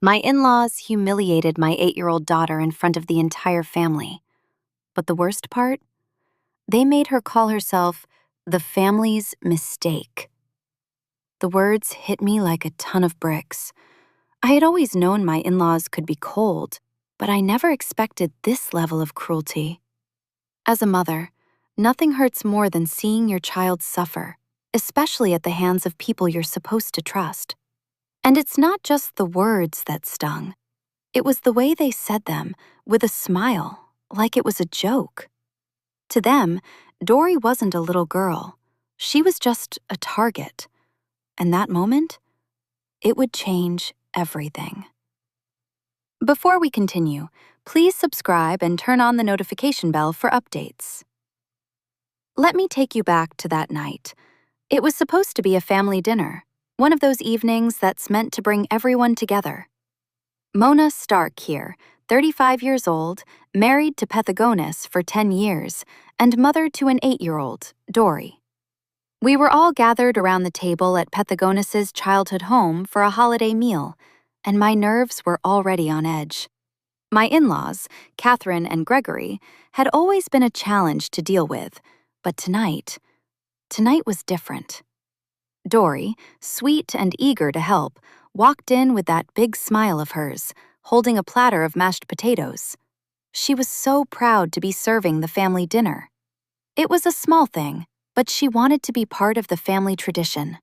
My in-laws humiliated my 8-year-old daughter in front of the entire family. But the worst part? They made her call herself the family's mistake. The words hit me like a ton of bricks. I had always known my in-laws could be cold, but I never expected this level of cruelty. As a mother, nothing hurts more than seeing your child suffer, especially at the hands of people you're supposed to trust. And it's not just the words that stung. It was the way they said them, with a smile, like it was a joke. To them, Dory wasn't a little girl. She was just a target. And that moment, it would change everything. Before we continue, please subscribe and turn on the notification bell for updates. Let me take you back to that night. It was supposed to be a family dinner, one of those evenings that's meant to bring everyone together. Mona Stark here, 35 years old, married to Pethagonis for 10 years, and mother to an 8-year-old, Dory. We were all gathered around the table at Pethagonis's childhood home for a holiday meal, and my nerves were already on edge. My in-laws, Catherine and Gregory, had always been a challenge to deal with, but tonight was different. Dory, sweet and eager to help, walked in with that big smile of hers, holding a platter of mashed potatoes. She was so proud to be serving the family dinner. It was a small thing, but she wanted to be part of the family tradition.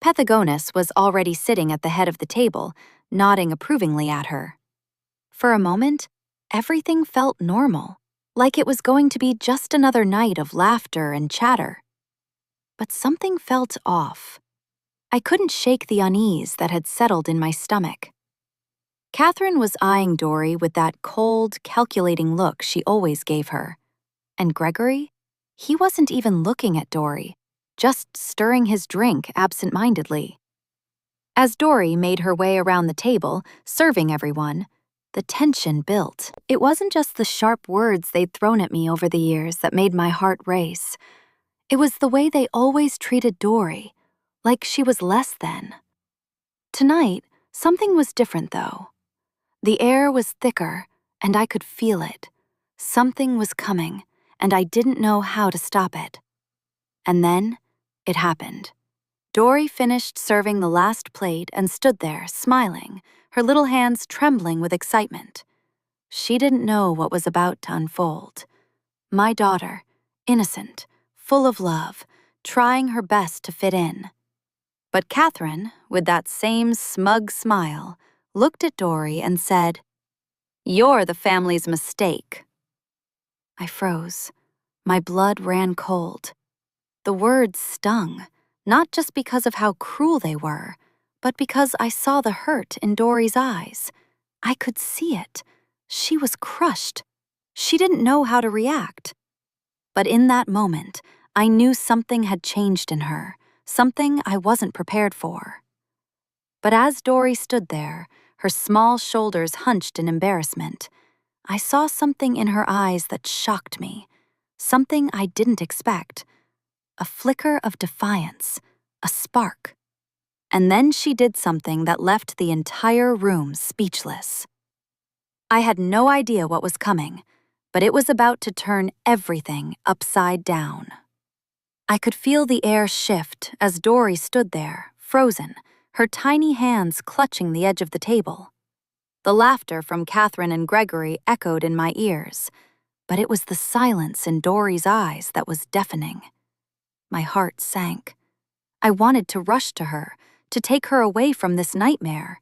Pethagonis was already sitting at the head of the table, nodding approvingly at her. For a moment, everything felt normal, like it was going to be just another night of laughter and chatter. But something felt off. I couldn't shake the unease that had settled in my stomach. Catherine was eyeing Dory with that cold, calculating look she always gave her. And Gregory? He wasn't even looking at Dory, just stirring his drink absent-mindedly. As Dory made her way around the table, serving everyone, the tension built. It wasn't just the sharp words they'd thrown at me over the years that made my heart race. It was the way they always treated Dory, like she was less than. Tonight, something was different, though. The air was thicker, and I could feel it. Something was coming, and I didn't know how to stop it. And then, it happened. Dory finished serving the last plate and stood there, smiling, her little hands trembling with excitement. She didn't know what was about to unfold. My daughter, innocent, full of love, trying her best to fit in. But Catherine, with that same smug smile, looked at Dory and said, "You're the family's mistake." I froze. My blood ran cold. The words stung, not just because of how cruel they were, but because I saw the hurt in Dory's eyes. I could see it. She was crushed. She didn't know how to react. But in that moment, I knew something had changed in her, something I wasn't prepared for. But as Dory stood there, her small shoulders hunched in embarrassment, I saw something in her eyes that shocked me, something I didn't expect. A flicker of defiance, a spark. And then she did something that left the entire room speechless. I had no idea what was coming, but it was about to turn everything upside down. I could feel the air shift as Dory stood there, frozen, her tiny hands clutching the edge of the table. The laughter from Catherine and Gregory echoed in my ears, but it was the silence in Dory's eyes that was deafening. My heart sank. I wanted to rush to her, to take her away from this nightmare,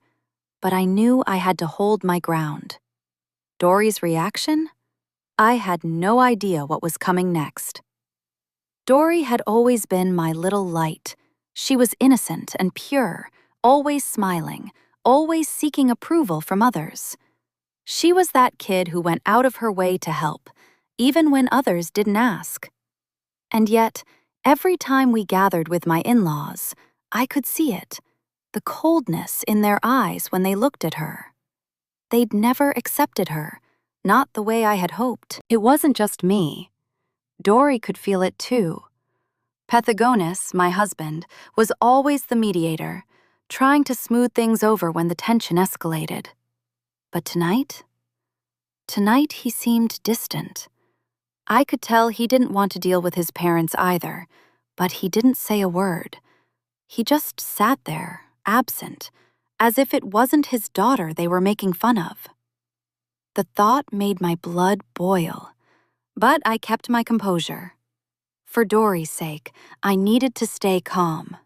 but I knew I had to hold my ground. Dory's reaction? I had no idea what was coming next. Dory had always been my little light. She was innocent and pure, always smiling, always seeking approval from others. She was that kid who went out of her way to help, even when others didn't ask. And yet, every time we gathered with my in-laws, I could see it, the coldness in their eyes when they looked at her. They'd never accepted her, not the way I had hoped. It wasn't just me. Dory could feel it too. Pethagonis, my husband, was always the mediator, trying to smooth things over when the tension escalated. But tonight he seemed distant. I could tell he didn't want to deal with his parents either, but he didn't say a word. He just sat there, absent, as if it wasn't his daughter they were making fun of. The thought made my blood boil, but I kept my composure. For Dory's sake, I needed to stay calm.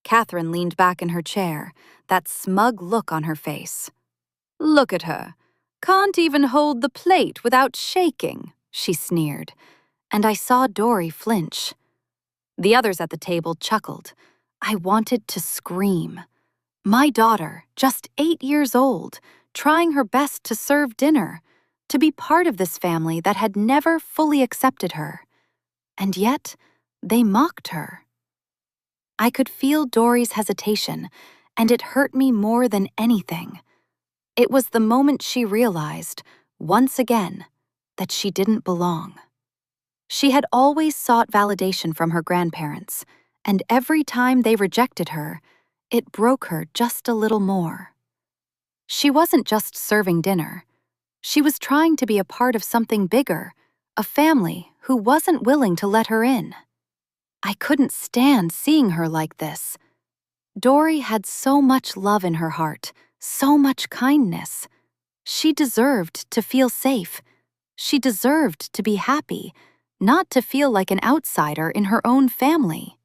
Catherine leaned back in her chair, that smug look on her face. "Look at her. Can't even hold the plate without shaking," she sneered, and I saw Dory flinch. The others at the table chuckled. I wanted to scream. My daughter, just 8 years old, trying her best to serve dinner, to be part of this family that had never fully accepted her. And yet, they mocked her. I could feel Dory's hesitation, and it hurt me more than anything. It was the moment she realized, once again, that she didn't belong. She had always sought validation from her grandparents, and every time they rejected her, it broke her just a little more. She wasn't just serving dinner. She was trying to be a part of something bigger, a family who wasn't willing to let her in. I couldn't stand seeing her like this. Dory had so much love in her heart, so much kindness. She deserved to feel safe. She deserved to be happy, not to feel like an outsider in her own family.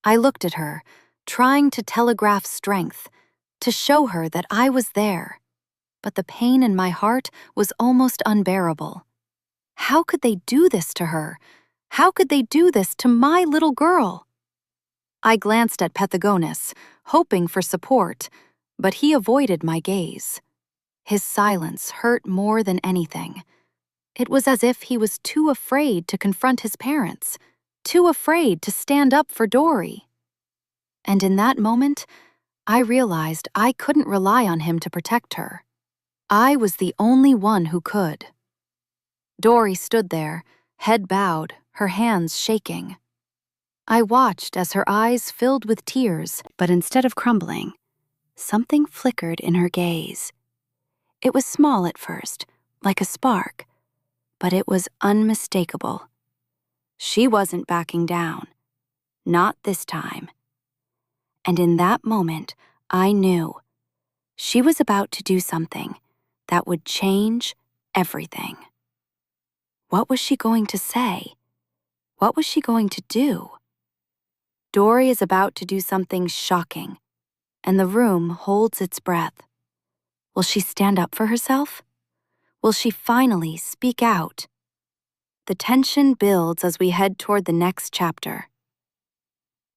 I looked at her, trying to telegraph strength, to show her that I was there. But the pain in my heart was almost unbearable. How could they do this to her? How could they do this to my little girl? I glanced at Pethagonis, hoping for support, but he avoided my gaze. His silence hurt more than anything. It was as if he was too afraid to confront his parents, too afraid to stand up for Dory. And in that moment, I realized I couldn't rely on him to protect her. I was the only one who could. Dory stood there, head bowed, her hands shaking. I watched as her eyes filled with tears, but instead of crumbling, something flickered in her gaze. It was small at first, like a spark, but it was unmistakable. She wasn't backing down. Not this time. And in that moment, I knew she was about to do something that would change everything. What was she going to say? What was she going to do? Dory is about to do something shocking, and the room holds its breath. Will she stand up for herself? Will she finally speak out? The tension builds as we head toward the next chapter.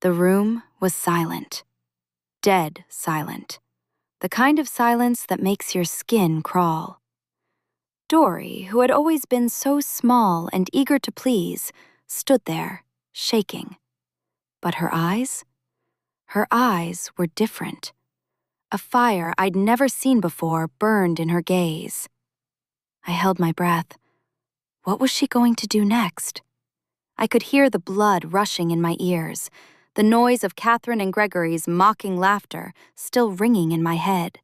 The room was silent. Dead silent. The kind of silence that makes your skin crawl. Dory, who had always been so small and eager to please, stood there, shaking. But her eyes were different. A fire I'd never seen before burned in her gaze. I held my breath. What was she going to do next? I could hear the blood rushing in my ears, the noise of Catherine and Gregory's mocking laughter still ringing in my head.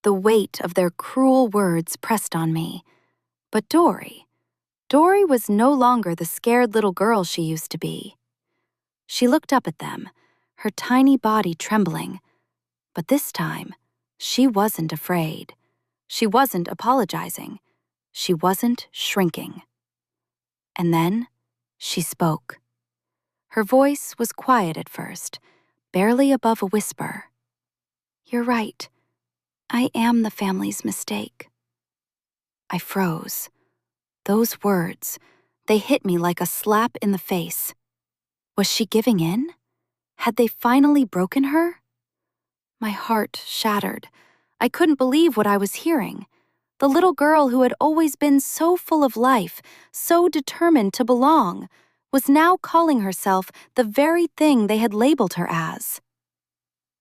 The weight of their cruel words pressed on me. But Dory was no longer the scared little girl she used to be. She looked up at them, her tiny body trembling. But this time, she wasn't afraid. She wasn't apologizing. She wasn't shrinking. And then, she spoke. Her voice was quiet at first, barely above a whisper. "You're right. I am the family's mistake." I froze. Those words, they hit me like a slap in the face. Was she giving in? Had they finally broken her? My heart shattered. I couldn't believe what I was hearing. The little girl who had always been so full of life, so determined to belong, was now calling herself the very thing they had labeled her as.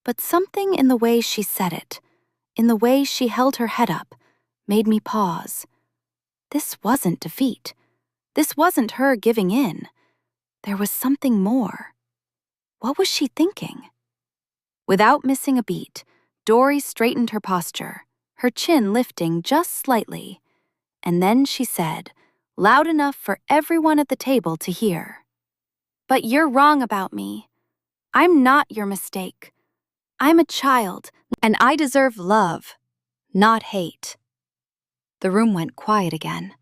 But something in the way she said it, in the way she held her head up, made me pause. This wasn't defeat. This wasn't her giving in. There was something more. What was she thinking? Without missing a beat, Dory straightened her posture, her chin lifting just slightly. And then she said, loud enough for everyone at the table to hear, "But you're wrong about me. I'm not your mistake. I'm a child, and I deserve love, not hate." The room went quiet again,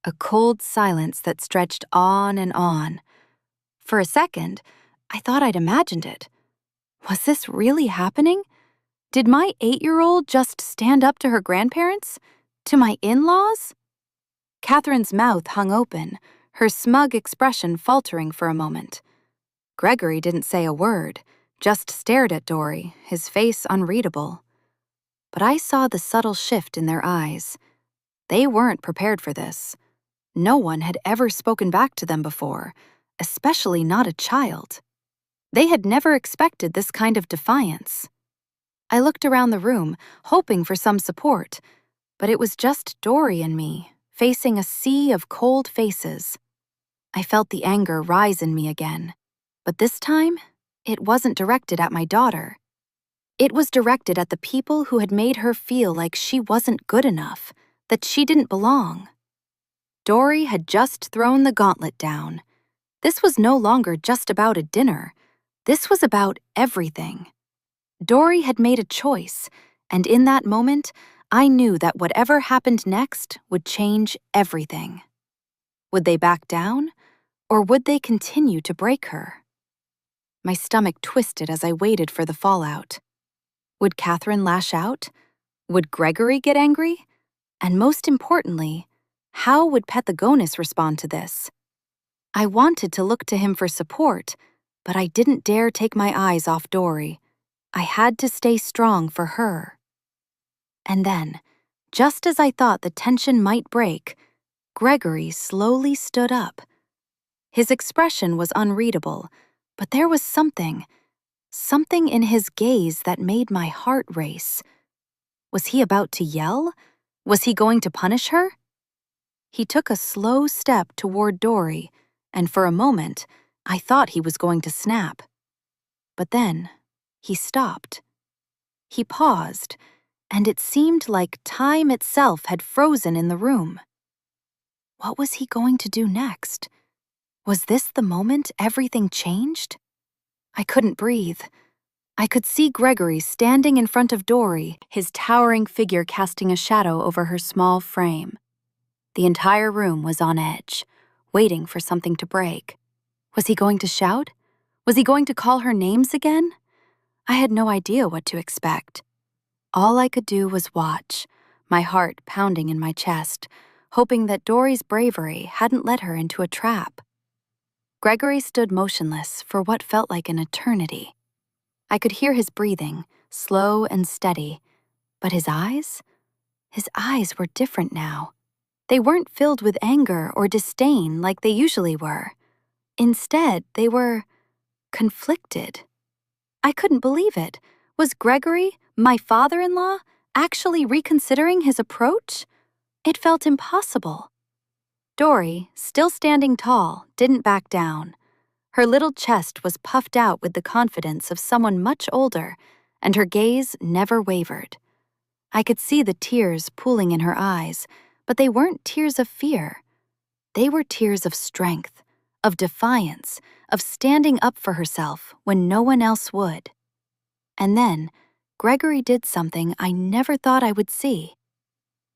a cold silence that stretched on and on. For a second, I thought I'd imagined it. Was this really happening? Did my 8-year-old just stand up to her grandparents? To my in-laws? Catherine's mouth hung open, her smug expression faltering for a moment. Gregory didn't say a word, just stared at Dory, his face unreadable. But I saw the subtle shift in their eyes. They weren't prepared for this. No one had ever spoken back to them before, especially not a child. They had never expected this kind of defiance. I looked around the room, hoping for some support, but it was just Dory and me, facing a sea of cold faces. I felt the anger rise in me again, but this time, it wasn't directed at my daughter. It was directed at the people who had made her feel like she wasn't good enough, that she didn't belong. Dory had just thrown the gauntlet down. This was no longer just about a dinner. This was about everything. Dory had made a choice, and in that moment, I knew that whatever happened next would change everything. Would they back down, or would they continue to break her? My stomach twisted as I waited for the fallout. Would Catherine lash out? Would Gregory get angry? And most importantly, how would Pethagonis respond to this? I wanted to look to him for support, but I didn't dare take my eyes off Dory. I had to stay strong for her. And then, just as I thought the tension might break, Gregory slowly stood up. His expression was unreadable, but there was something in his gaze that made my heart race. Was he about to yell? Was he going to punish her? He took a slow step toward Dory, and for a moment, I thought he was going to snap. But then, he stopped. He paused, and it seemed like time itself had frozen in the room. What was he going to do next? Was this the moment everything changed? I couldn't breathe. I could see Gregory standing in front of Dory, his towering figure casting a shadow over her small frame. The entire room was on edge, waiting for something to break. Was he going to shout? Was he going to call her names again? I had no idea what to expect. All I could do was watch, my heart pounding in my chest, hoping that Dory's bravery hadn't led her into a trap. Gregory stood motionless for what felt like an eternity. I could hear his breathing, slow and steady, but his eyes were different now. They weren't filled with anger or disdain like they usually were. Instead, they were conflicted. I couldn't believe it. Was Gregory, my father-in-law, actually reconsidering his approach? It felt impossible. Dory, still standing tall, didn't back down. Her little chest was puffed out with the confidence of someone much older, and her gaze never wavered. I could see the tears pooling in her eyes, but they weren't tears of fear. They were tears of strength, of defiance, of standing up for herself when no one else would. And then, Gregory did something I never thought I would see.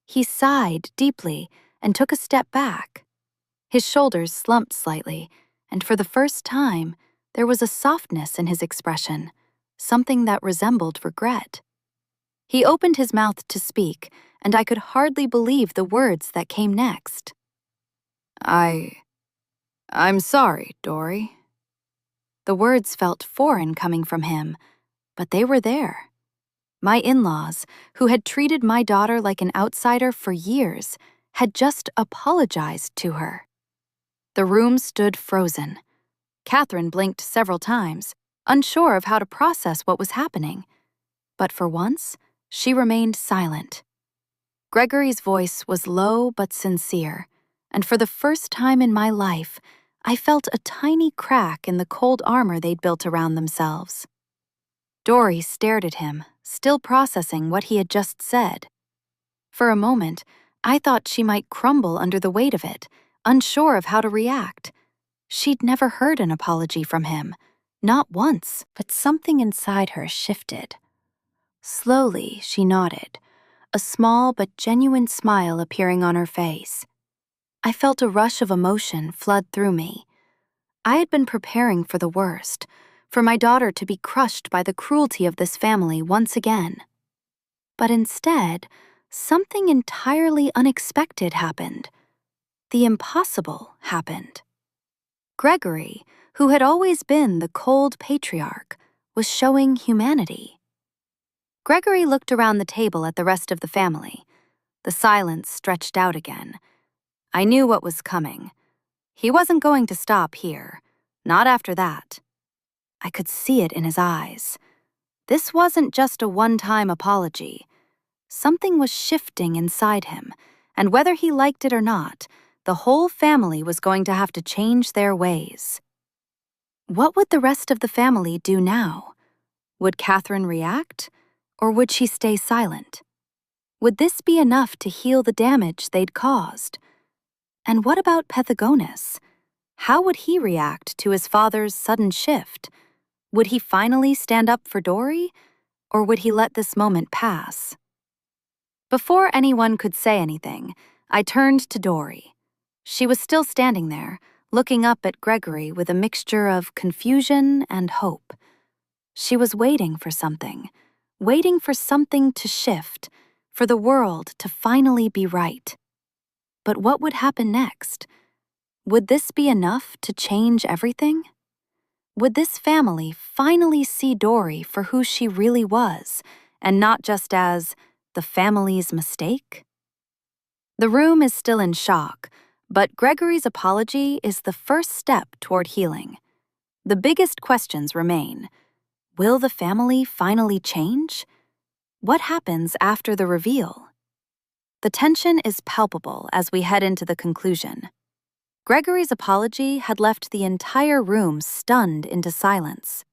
He sighed deeply and took a step back. His shoulders slumped slightly, and for the first time, there was a softness in his expression, something that resembled regret. He opened his mouth to speak, and I could hardly believe the words that came next. I'm sorry, Dory." The words felt foreign coming from him, but they were there. My in-laws, who had treated my daughter like an outsider for years, had just apologized to her. The room stood frozen. Catherine blinked several times, unsure of how to process what was happening. But for once, she remained silent. Gregory's voice was low but sincere, and for the first time in my life, I felt a tiny crack in the cold armor they'd built around themselves. Dory stared at him, still processing what he had just said. For a moment, I thought she might crumble under the weight of it, unsure of how to react. She'd never heard an apology from him, not once, but something inside her shifted. Slowly, she nodded, a small but genuine smile appearing on her face. I felt a rush of emotion flood through me. I had been preparing for the worst, for my daughter to be crushed by the cruelty of this family once again. But instead, something entirely unexpected happened. The impossible happened. Gregory, who had always been the cold patriarch, was showing humanity. Gregory looked around the table at the rest of the family. The silence stretched out again. I knew what was coming. He wasn't going to stop here, not after that. I could see it in his eyes. This wasn't just a one-time apology. Something was shifting inside him, and whether he liked it or not, the whole family was going to have to change their ways. What would the rest of the family do now? Would Catherine react, or would she stay silent? Would this be enough to heal the damage they'd caused? And what about Pethagonis? How would he react to his father's sudden shift? Would he finally stand up for Dory, or would he let this moment pass? Before anyone could say anything, I turned to Dory. She was still standing there, looking up at Gregory with a mixture of confusion and hope. She was waiting for something to shift, for the world to finally be right. But what would happen next? Would this be enough to change everything? Would this family finally see Dory for who she really was, and not just as the family's mistake? The room is still in shock, but Gregory's apology is the first step toward healing. The biggest questions remain. Will the family finally change? What happens after the reveal? The tension is palpable as we head into the conclusion. Gregory's apology had left the entire room stunned into silence.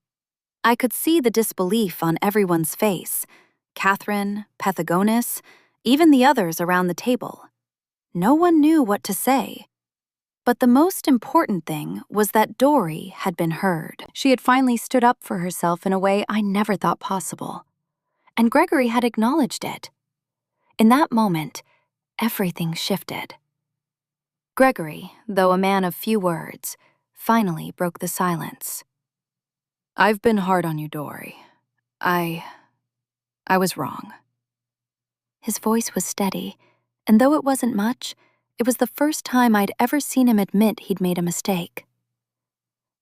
I could see the disbelief on everyone's face. Catherine, Pethagonis, even the others around the table. No one knew what to say. But the most important thing was that Dory had been heard. She had finally stood up for herself in a way I never thought possible. And Gregory had acknowledged it. In that moment, everything shifted. Gregory, though a man of few words, finally broke the silence. "I've been hard on you, Dory. I was wrong." His voice was steady, and though it wasn't much, it was the first time I'd ever seen him admit he'd made a mistake.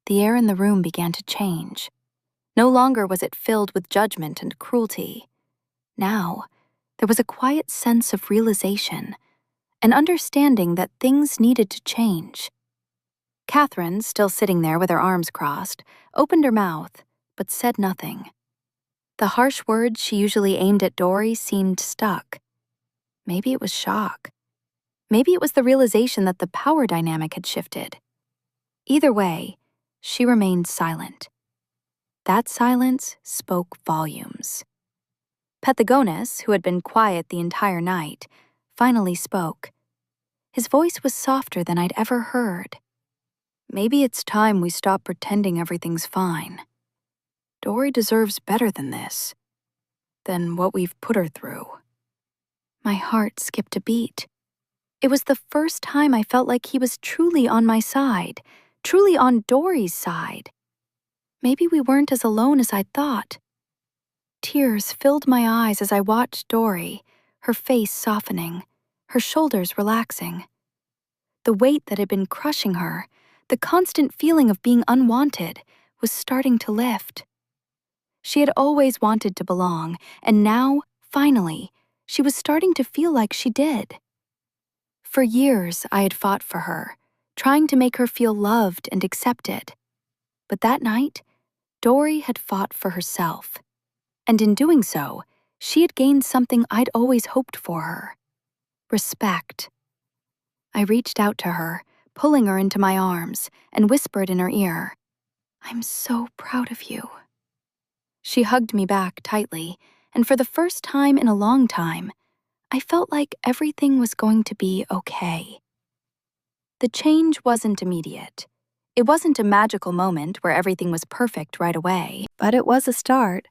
The air in the room began to change. No longer was it filled with judgment and cruelty. Now, there was a quiet sense of realization, an understanding that things needed to change. Catherine, still sitting there with her arms crossed, opened her mouth, but said nothing. The harsh words she usually aimed at Dory seemed stuck. Maybe it was shock. Maybe it was the realization that the power dynamic had shifted. Either way, she remained silent. That silence spoke volumes. Pethagonis, who had been quiet the entire night, finally spoke. His voice was softer than I'd ever heard. "Maybe it's time we stop pretending everything's fine. Dory deserves better than this, than what we've put her through." My heart skipped a beat. It was the first time I felt like he was truly on my side, truly on Dory's side. Maybe we weren't as alone as I'd thought. Tears filled my eyes as I watched Dory, her face softening, her shoulders relaxing. The weight that had been crushing her, the constant feeling of being unwanted, was starting to lift. She had always wanted to belong, and now, finally, she was starting to feel like she did. For years, I had fought for her, trying to make her feel loved and accepted. But that night, Dory had fought for herself. And in doing so, she had gained something I'd always hoped for her: respect. I reached out to her, pulling her into my arms, and whispered in her ear, "I'm so proud of you." She hugged me back tightly, and for the first time in a long time, I felt like everything was going to be okay. The change wasn't immediate. It wasn't a magical moment where everything was perfect right away, but it was a start.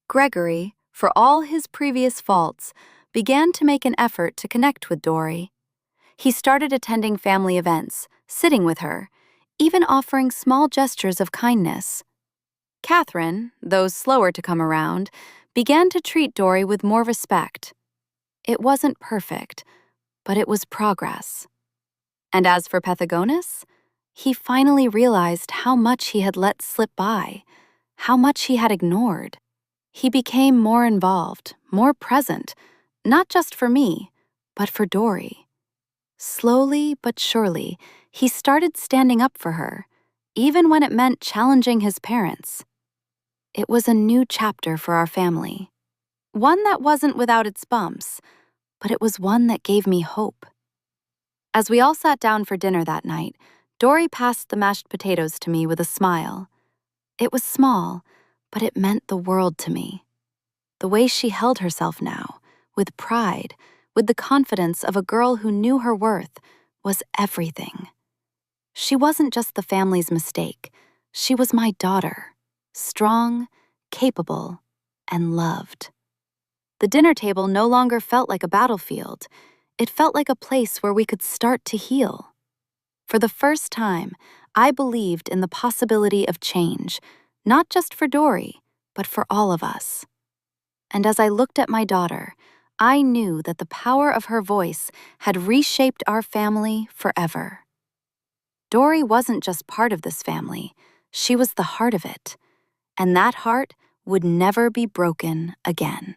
Gregory, for all his previous faults, began to make an effort to connect with Dory. He started attending family events, sitting with her, even offering small gestures of kindness. Catherine, though slower to come around, began to treat Dory with more respect. It wasn't perfect, but it was progress. And as for Pethagonis, he finally realized how much he had let slip by, how much he had ignored. He became more involved, more present, not just for me, but for Dory. Slowly but surely, he started standing up for her, even when it meant challenging his parents. It was a new chapter for our family. One that wasn't without its bumps, but it was one that gave me hope. As we all sat down for dinner that night, Dory passed the mashed potatoes to me with a smile. It was small, but it meant the world to me. The way she held herself now, with pride, with the confidence of a girl who knew her worth, was everything. She wasn't just the family's mistake. She was my daughter, strong, capable, and loved. The dinner table no longer felt like a battlefield. It felt like a place where we could start to heal. For the first time, I believed in the possibility of change, not just for Dory, but for all of us. And as I looked at my daughter, I knew that the power of her voice had reshaped our family forever. Dory wasn't just part of this family, she was the heart of it, and that heart would never be broken again.